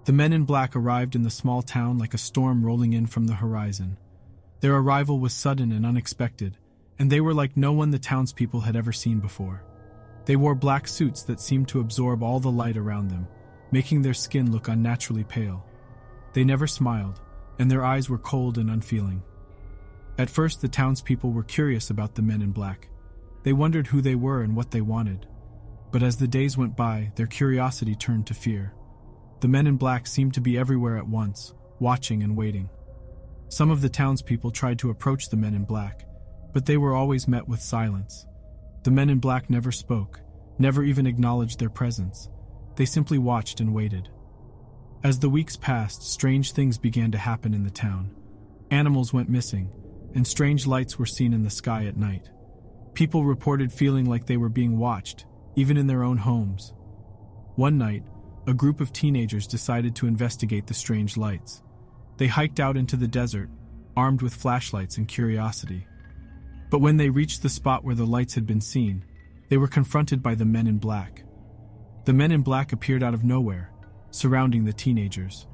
The men in black arrived in the small town like a storm rolling in from the horizon. Their arrival was sudden and unexpected, and they were like no one the townspeople had ever seen before. They wore black suits that seemed to absorb all the light around them, making their skin look unnaturally pale. They never smiled, and their eyes were cold and unfeeling. At first, the townspeople were curious about the men in black. They wondered who they were and what they wanted. But as the days went by, their curiosity turned to fear. The men in black seemed to be everywhere at once, watching and waiting. Some of the townspeople tried to approach the men in black, but they were always met with silence. The men in black never spoke, never even acknowledged their presence. They simply watched and waited. As the weeks passed, strange things began to happen in the town. Animals went missing, and strange lights were seen in the sky at night. People reported feeling like they were being watched, even in their own homes. One night, a group of teenagers decided to investigate the strange lights. They hiked out into the desert, armed with flashlights and curiosity. But when they reached the spot where the lights had been seen, they were confronted by the men in black. The men in black appeared out of nowhere, surrounding the teenagers.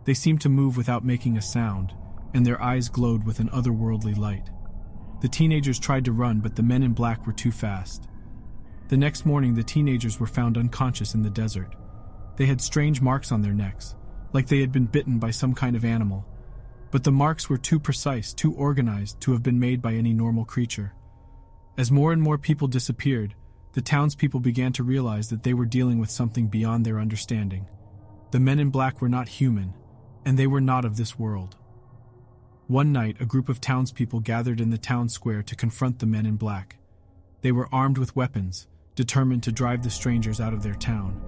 They seemed to move without making a sound, and their eyes glowed with an otherworldly light. The teenagers tried to run, but the men in black were too fast. The next morning, the teenagers were found unconscious in the desert. They had strange marks on their necks, like they had been bitten by some kind of animal. But the marks were too precise, too organized to have been made by any normal creature. As more and more people disappeared, the townspeople began to realize that they were dealing with something beyond their understanding. The men in black were not human, and they were not of this world. One night, a group of townspeople gathered in the town square to confront the men in black. They were armed with weapons, determined to drive the strangers out of their town.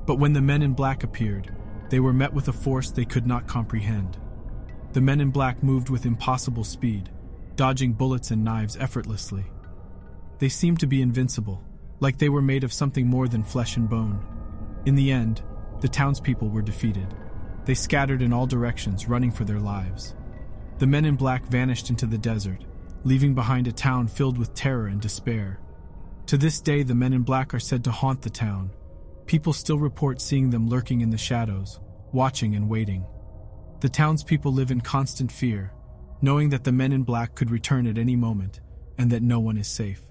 But when the men in black appeared, they were met with a force they could not comprehend. The men in black moved with impossible speed, dodging bullets and knives effortlessly. They seemed to be invincible, like they were made of something more than flesh and bone. In the end, the townspeople were defeated. They scattered in all directions, running for their lives. The men in black vanished into the desert, leaving behind a town filled with terror and despair. To this day, the men in black are said to haunt the town. People still report seeing them lurking in the shadows, watching and waiting. The townspeople live in constant fear, knowing that the men in black could return at any moment, and that no one is safe.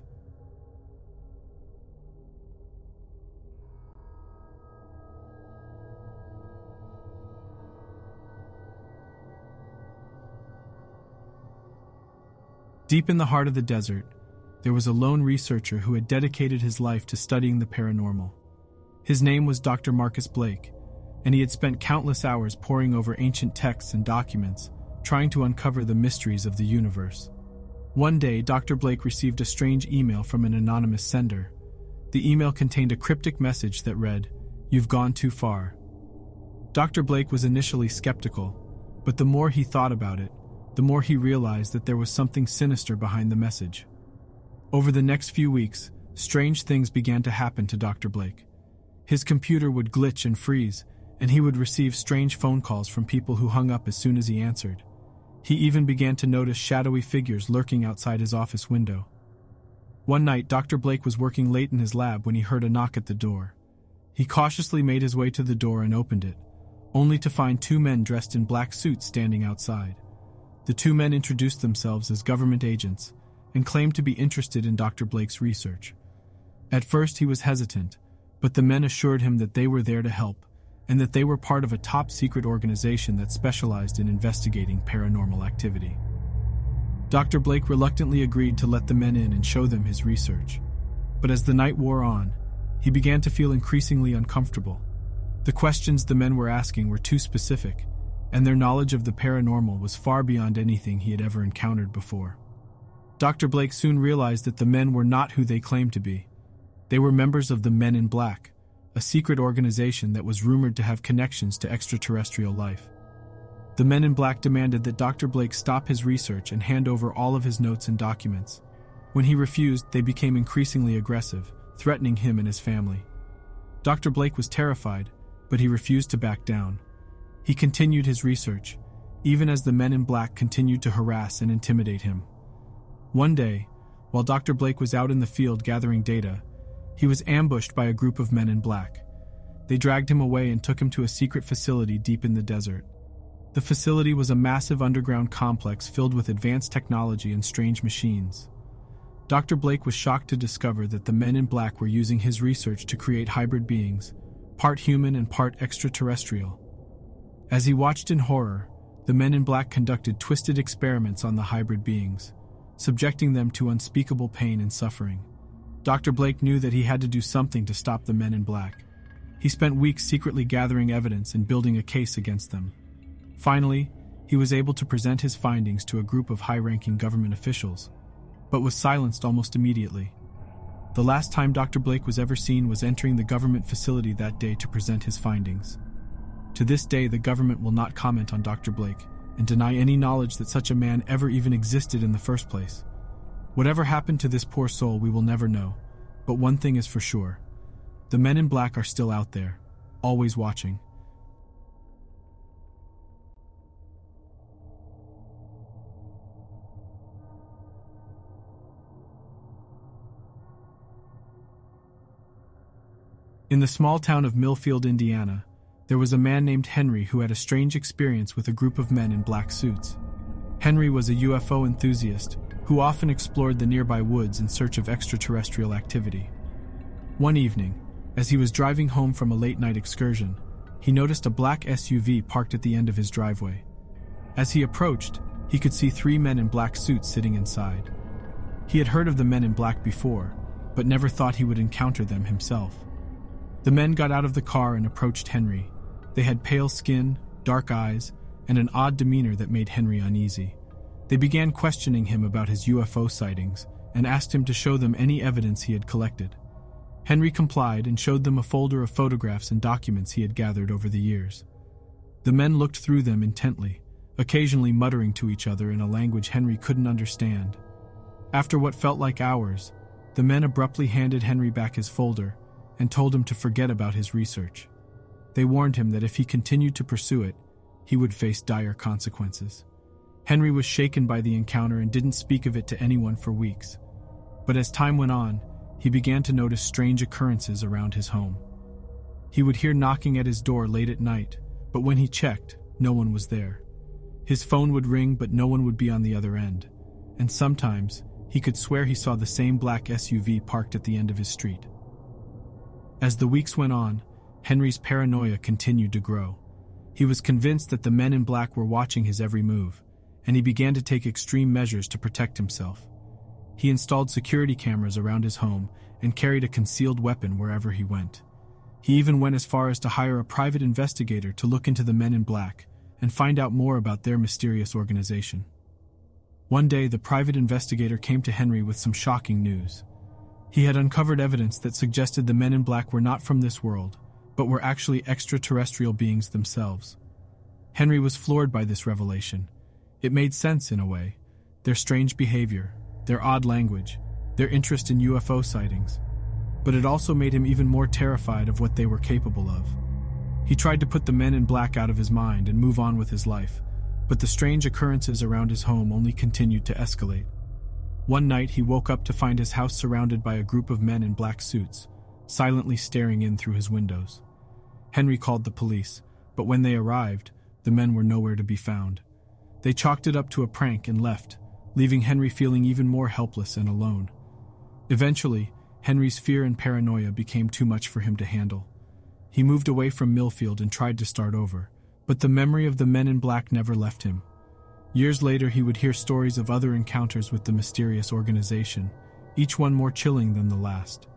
Deep in the heart of the desert, there was a lone researcher who had dedicated his life to studying the paranormal. His name was Dr. Marcus Blake, and he had spent countless hours poring over ancient texts and documents, trying to uncover the mysteries of the universe. One day, Dr. Blake received a strange email from an anonymous sender. The email contained a cryptic message that read, "You've gone too far." Dr. Blake was initially skeptical, but the more he thought about it, the more he realized that there was something sinister behind the message. Over the next few weeks, strange things began to happen to Dr. Blake. His computer would glitch and freeze, and he would receive strange phone calls from people who hung up as soon as he answered. He even began to notice shadowy figures lurking outside his office window. One night, Dr. Blake was working late in his lab when he heard a knock at the door. He cautiously made his way to the door and opened it, only to find two men dressed in black suits standing outside. The two men introduced themselves as government agents and claimed to be interested in Dr. Blake's research. At first, he was hesitant, but the men assured him that they were there to help and that they were part of a top-secret organization that specialized in investigating paranormal activity. Dr. Blake reluctantly agreed to let the men in and show them his research. But as the night wore on, he began to feel increasingly uncomfortable. The questions the men were asking were too specific, and their knowledge of the paranormal was far beyond anything he had ever encountered before. Dr. Blake soon realized that the men were not who they claimed to be. They were members of the Men in Black, a secret organization that was rumored to have connections to extraterrestrial life. The Men in Black demanded that Dr. Blake stop his research and hand over all of his notes and documents. When he refused, they became increasingly aggressive, threatening him and his family. Dr. Blake was terrified, but he refused to back down. He continued his research, even as the Men in Black continued to harass and intimidate him. One day, while Dr. Blake was out in the field gathering data, he was ambushed by a group of Men in Black. They dragged him away and took him to a secret facility deep in the desert. The facility was a massive underground complex filled with advanced technology and strange machines. Dr. Blake was shocked to discover that the men in black were using his research to create hybrid beings, part human and part extraterrestrial. As he watched in horror, the men in black conducted twisted experiments on the hybrid beings, subjecting them to unspeakable pain and suffering. Dr. Blake knew that he had to do something to stop the men in black. He spent weeks secretly gathering evidence and building a case against them. Finally, he was able to present his findings to a group of high-ranking government officials, but was silenced almost immediately. The last time Dr. Blake was ever seen was entering the government facility that day to present his findings. To this day, the government will not comment on Dr. Blake and deny any knowledge that such a man ever even existed in the first place. Whatever happened to this poor soul, we will never know, but one thing is for sure. The men in black are still out there, always watching. In the small town of Millfield, Indiana, there was a man named Henry who had a strange experience with a group of men in black suits. Henry was a UFO enthusiast who often explored the nearby woods in search of extraterrestrial activity. One evening, as he was driving home from a late-night excursion, he noticed a black SUV parked at the end of his driveway. As he approached, he could see 3 men in black suits sitting inside. He had heard of the men in black before, but never thought he would encounter them himself. The men got out of the car and approached Henry. They had pale skin, dark eyes, and an odd demeanor that made Henry uneasy. They began questioning him about his UFO sightings and asked him to show them any evidence he had collected. Henry complied and showed them a folder of photographs and documents he had gathered over the years. The men looked through them intently, occasionally muttering to each other in a language Henry couldn't understand. After what felt like hours, the men abruptly handed Henry back his folder and told him to forget about his research. They warned him that if he continued to pursue it, he would face dire consequences. Henry was shaken by the encounter and didn't speak of it to anyone for weeks. But as time went on, he began to notice strange occurrences around his home. He would hear knocking at his door late at night, but when he checked, no one was there. His phone would ring, but no one would be on the other end. And sometimes, he could swear he saw the same black SUV parked at the end of his street. As the weeks went on, Henry's paranoia continued to grow. He was convinced that the men in black were watching his every move, and he began to take extreme measures to protect himself. He installed security cameras around his home and carried a concealed weapon wherever he went. He even went as far as to hire a private investigator to look into the men in black and find out more about their mysterious organization. One day, the private investigator came to Henry with some shocking news. He had uncovered evidence that suggested the men in black were not from this world, but were actually extraterrestrial beings themselves. Henry was floored by this revelation. It made sense in a way. Their strange behavior, their odd language, their interest in UFO sightings. But it also made him even more terrified of what they were capable of. He tried to put the men in black out of his mind and move on with his life, but the strange occurrences around his home only continued to escalate. One night, he woke up to find his house surrounded by a group of men in black suits, silently staring in through his windows. Henry called the police, but when they arrived, the men were nowhere to be found. They chalked it up to a prank and left, leaving Henry feeling even more helpless and alone. Eventually, Henry's fear and paranoia became too much for him to handle. He moved away from Millfield and tried to start over, but the memory of the men in black never left him. Years later, he would hear stories of other encounters with the mysterious organization, each one more chilling than the last.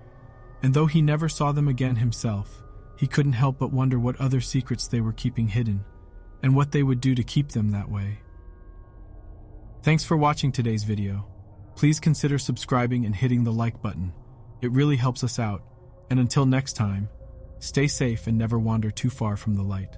And though he never saw them again himself, he couldn't help but wonder what other secrets they were keeping hidden, and what they would do to keep them that way. Thanks for watching today's video. Please consider subscribing and hitting the like button. It really helps us out, and until next time, stay safe and never wander too far from the light.